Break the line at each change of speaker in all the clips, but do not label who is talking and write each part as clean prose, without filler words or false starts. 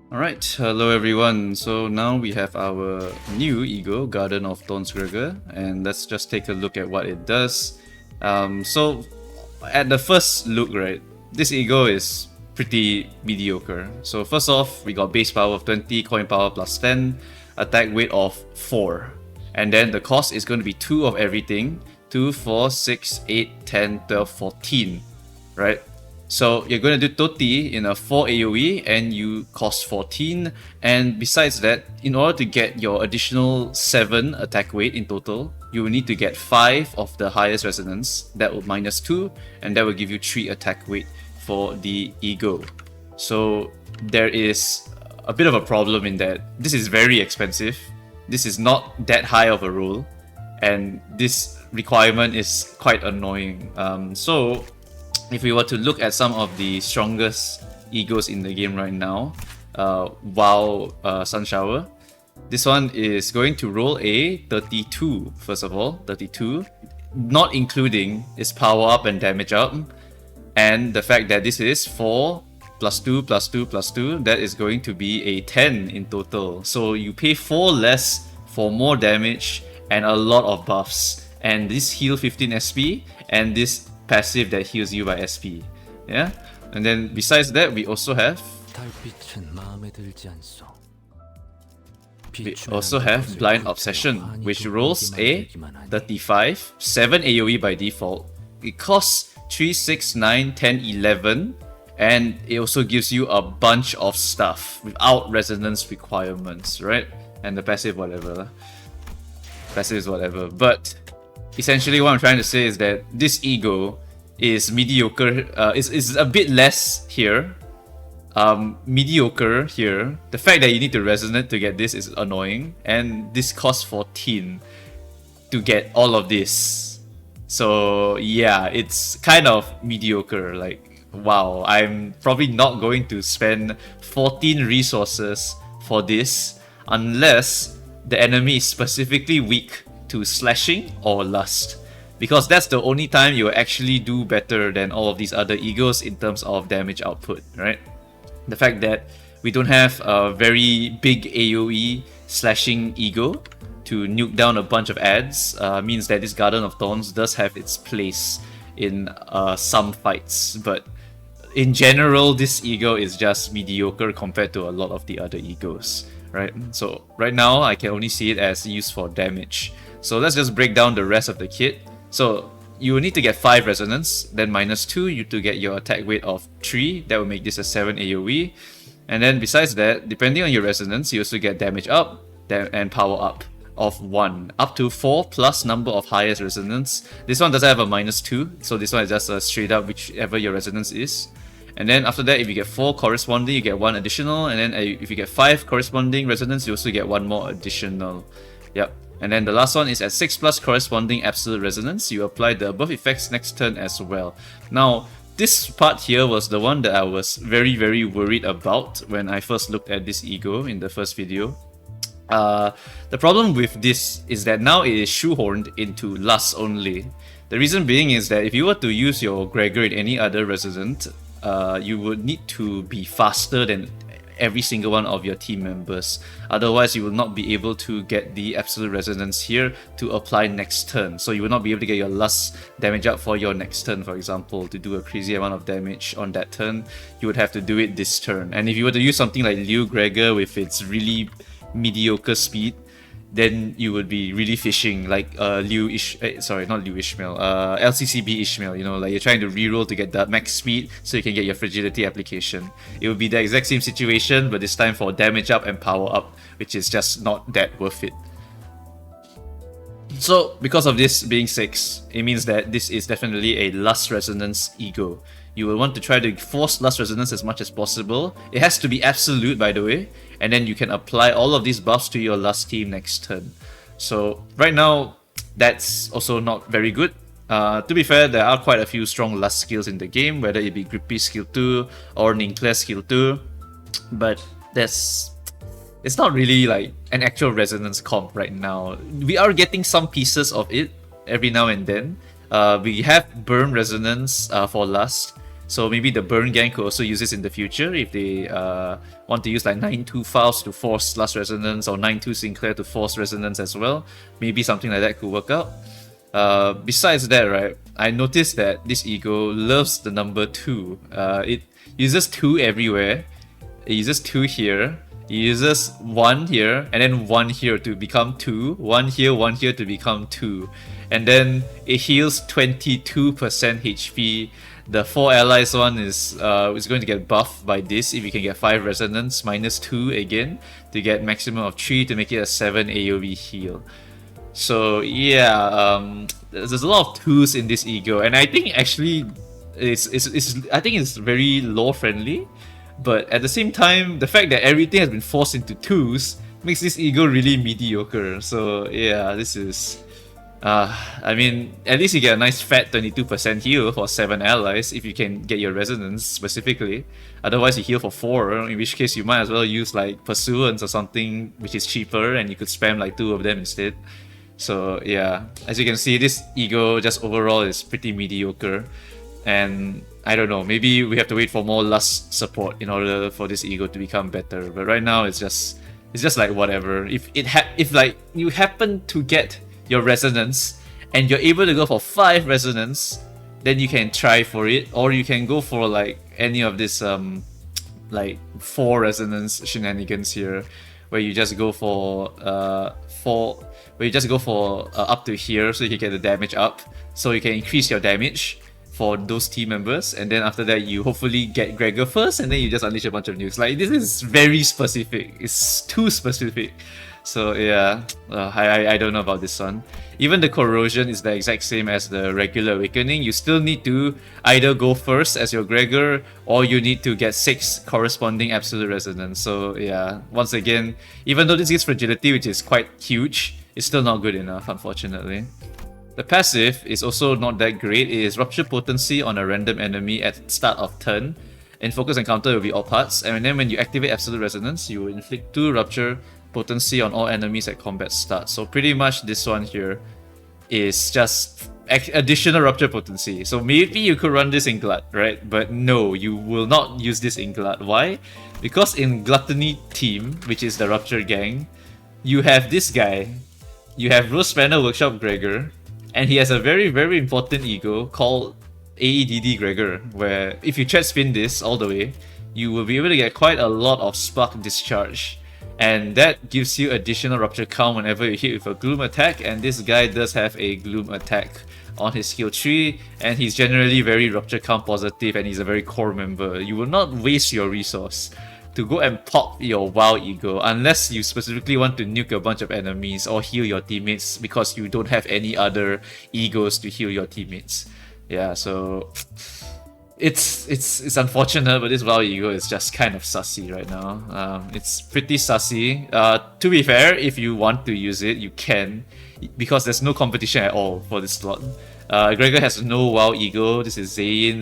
Alright, hello everyone. So now we have our new ego, Garden of Thorns Gregor, and let's just take a look at what it does. So at the first look, right, this ego is pretty mediocre. So first off, we got base power of 20, coin power plus 10, attack weight of 4. And then the cost is going to be 2 of everything. 2, 4, 6, 8, 10, 12, 14, right? So you're going to do 30 in a 4 AoE and you cost 14. And besides that, in order to get your additional 7 attack weight in total, you will need to get 5 of the highest resonance. That will minus 2, and that will give you 3 attack weight for the ego. So there is a bit of a problem in that this is very expensive. This is not that high of a roll, and this requirement is quite annoying. So if we were to look at some of the strongest egos in the game right now, Sun Shower, this one is going to roll a 32, first of all, 32, not including its power up and damage up, and the fact that this is 4 plus 2 plus 2 plus 2, that is going to be a 10 in total. So you pay 4 less for more damage and a lot of buffs. And this heal 15 SP, and this passive that heals you by SP. Yeah? And then besides that, we also have Blind Obsession, which rolls a 35, 7 AoE by default. It costs 3, 6, 9, 10, 11, and it also gives you a bunch of stuff without resonance requirements, right? And the passive whatever. Passive is whatever. But essentially what I'm trying to say is that this ego is mediocre, is a bit less here. Mediocre here. The fact that you need to resonate to get this is annoying, and this costs 14 to get all of this. So yeah, it's kind of mediocre. Like, wow, I'm probably not going to spend 14 resources for this unless the enemy is specifically weak to slashing or lust, because that's the only time you actually do better than all of these other egos in terms of damage output, right? The fact that we don't have a very big AoE slashing ego to nuke down a bunch of ads means that this Garden of Thorns does have its place in some fights, but in general, this ego is just mediocre compared to a lot of the other egos, right? So right now, I can only see it as used for damage. So let's just break down the rest of the kit. So you will need to get 5 resonance, then minus 2 you to get your attack weight of 3. That will make this a 7 AoE. And then besides that, depending on your resonance, you also get damage up and power up of 1, up to 4 plus number of highest resonance. This one doesn't have a minus 2, so this one is just a straight up whichever your resonance is. And then after that, if you get 4 corresponding, you get 1 additional. And then if you get 5 corresponding resonance, you also get 1 more additional. Yep. And then the last one is at 6 plus corresponding absolute resonance. You apply the above effects next turn as well. Now, this part here was the one that I was very, very worried about when I first looked at this ego in the first video. The problem with this is that now it is shoehorned into lust only. The reason being is that if you were to use your Gregor in any other resonant, you would need to be faster than every single one of your team members. Otherwise, you will not be able to get the absolute resonance here to apply next turn. So you will not be able to get your lust damage up for your next turn, for example. To do a crazy amount of damage on that turn, you would have to do it this turn. And if you were to use something like Liu Gregor with its really mediocre speed, then you would be really fishing like LCCB Ishmael, you know, like you're trying to reroll to get that max speed so you can get your fragility application. It would be the exact same situation, but this time for damage up and power up, which is just not that worth it. So because of this being 6, it means that this is definitely a lust resonance ego. You will want to try to force lust resonance as much as possible. It has to be absolute, by the way, and then you can apply all of these buffs to your lust team next turn. So right now, that's also not very good. To be fair, there are quite a few strong lust skills in the game, whether it be Grippy skill 2 or Ninclair skill 2, but it's not really like an actual resonance comp right now. We are getting some pieces of it every now and then. We have Burn resonance for lust. So maybe the Burn gang could also use this in the future if they want to use like 9-2 Faust to force Last Resonance, or 9-2 Sinclair to force Resonance as well. Maybe something like that could work out. Besides that, right, I noticed that this ego loves the number 2. It uses 2 everywhere. It uses 2 here. It uses 1 here, and then 1 here to become 2. 1 here to become 2. And then it heals 22% HP. The 4 allies one is going to get buffed by this if you can get 5 resonance, minus 2 again, to get maximum of 3 to make it a 7 AoE heal. So yeah, there's a lot of 2s in this ego, and I think actually I think it's very lore friendly. But at the same time, the fact that everything has been forced into 2s makes this ego really mediocre. So yeah, this is... I mean, at least you get a nice fat 22% heal for 7 allies if you can get your resonance specifically. Otherwise you heal for 4, in which case you might as well use like Pursuance or something which is cheaper, and you could spam like 2 of them instead. So yeah, as you can see, this ego just overall is pretty mediocre. And I don't know, maybe we have to wait for more lust support in order for this ego to become better. But right now it's just like whatever. If like you happen to get your resonance and you're able to go for 5 resonance, then you can try for it, or you can go for like any of this like 4 resonance shenanigans here, where you just go for up to here, so you can get the damage up, so you can increase your damage for those team members, and then after that you hopefully get Gregor first, and then you just unleash a bunch of nukes. Like, this is very specific. It's too specific. So yeah, I don't know about this one. Even the corrosion is the exact same as the regular awakening. You still need to either go first as your Gregor, or you need to get 6 corresponding absolute resonance. So yeah, once again, even though this gives fragility, which is quite huge, it's still not good enough, unfortunately. The passive is also not that great. It is Rupture Potency on a random enemy at start of turn, and focus encounter will be all parts. And then when you activate Absolute Resonance, you will inflict 2 Rupture Potency on all enemies at combat start. So pretty much this one here is just additional Rupture Potency. So maybe you could run this in Glut, right? But no, you will not use this in Glut. Why? Because in Gluttony team, which is the Rupture gang, you have this guy. You have Rosespanner Workshop Gregor, and he has a very, very important ego called AEDD Gregor, where if you threat spin this all the way, you will be able to get quite a lot of Spark Discharge. And that gives you additional Rupture count whenever you hit with a Gloom attack, and this guy does have a Gloom attack on his skill tree, and he's generally very Rupture count positive, and he's a very core member. You will not waste your resource to go and pop your WoW ego unless you specifically want to nuke a bunch of enemies or heal your teammates because you don't have any other egos to heal your teammates. Yeah, so it's unfortunate, but this WoW ego is just kind of sussy right now. It's pretty sussy. To be fair, if you want to use it, you can, because there's no competition at all for this slot. Gregor has no WoW ego. This is Zayn,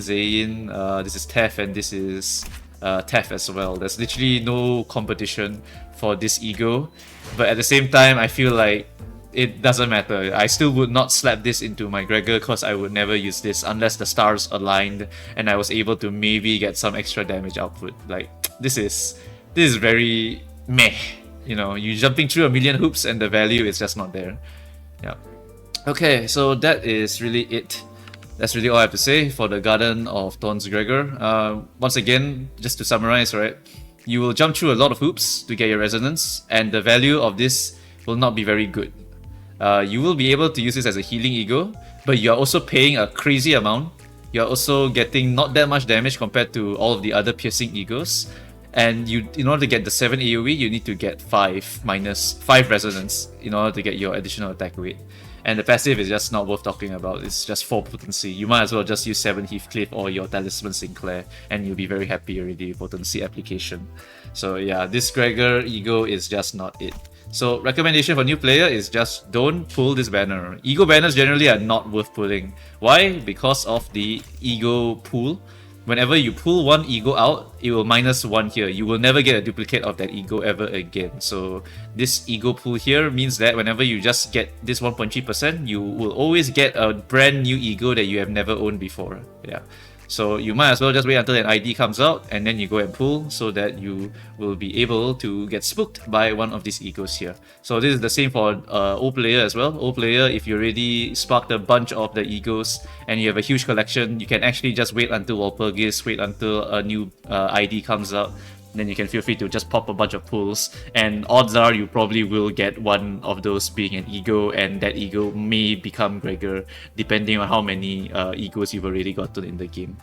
this is Tef, and this is Tef as well. There's literally no competition for this ego, but at the same time, I feel like it doesn't matter. I still would not slap this into my Gregor because I would never use this unless the stars aligned and I was able to maybe get some extra damage output. Like, this is very meh. You know, you're jumping through a million hoops and the value is just not there. Yeah. Okay, so that is really it. That's really all I have to say for the Garden of Thorns Gregor. Once again, just to summarize, right? You will jump through a lot of hoops to get your resonance, and the value of this will not be very good. You will be able to use this as a healing ego, but you are also paying a crazy amount. You are also getting not that much damage compared to all of the other piercing egos. And in order to get the 7 AoE, you need to get 5 minus 5 resonance in order to get your additional attack weight. And the passive is just not worth talking about. It's just 4 potency. You might as well just use 7 Heathcliff or your Talisman Sinclair, and you'll be very happy already with potency application. So yeah, this Gregor ego is just not it. So recommendation for new player is just don't pull this banner. Ego banners generally are not worth pulling. Why? Because of the ego pool. Whenever you pull one ego out, it will minus 1 here. You will never get a duplicate of that ego ever again. So this ego pool here means that whenever you just get this 1.3%, you will always get a brand new ego that you have never owned before. Yeah. So you might as well just wait until an ID comes out and then you go and pull so that you will be able to get spooked by one of these egos here. So this is the same for O player as well. O player, if you already sparked a bunch of the egos and you have a huge collection, you can actually just wait until Walpurgis, wait until a new ID comes out. Then you can feel free to just pop a bunch of pulls, and odds are you probably will get one of those being an ego, and that ego may become Gregor depending on how many egos you've already gotten in the game.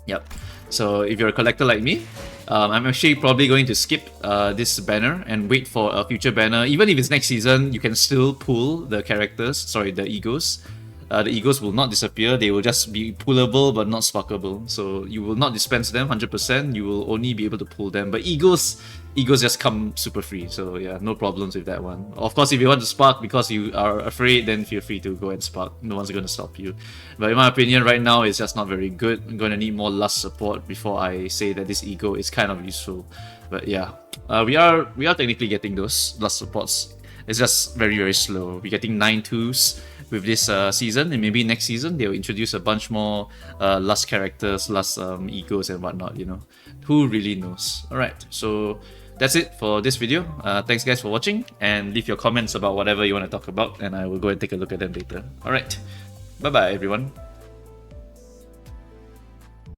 Yep. So if you're a collector like me, I'm actually probably going to skip this banner and wait for a future banner. Even if it's next season, you can still pull the characters, sorry, the egos. The egos will not disappear, they will just be pullable but not sparkable. So you will not dispense them 100%, you will only be able to pull them. But egos just come super free, so yeah, no problems with that one. Of course, if you want to spark because you are afraid, then feel free to go and spark. No one's going to stop you. But in my opinion, right now, it's just not very good. I'm going to need more lust support before I say that this ego is kind of useful. But yeah, we are technically getting those lust supports. It's just very, very slow. We're getting 9 2s with this season, and maybe next season they'll introduce a bunch more lust characters, lust egos and whatnot, you know. Who really knows? Alright, so that's it for this video. Thanks guys for watching, and leave your comments about whatever you want to talk about, and I will go and take a look at them later. Alright, bye bye everyone.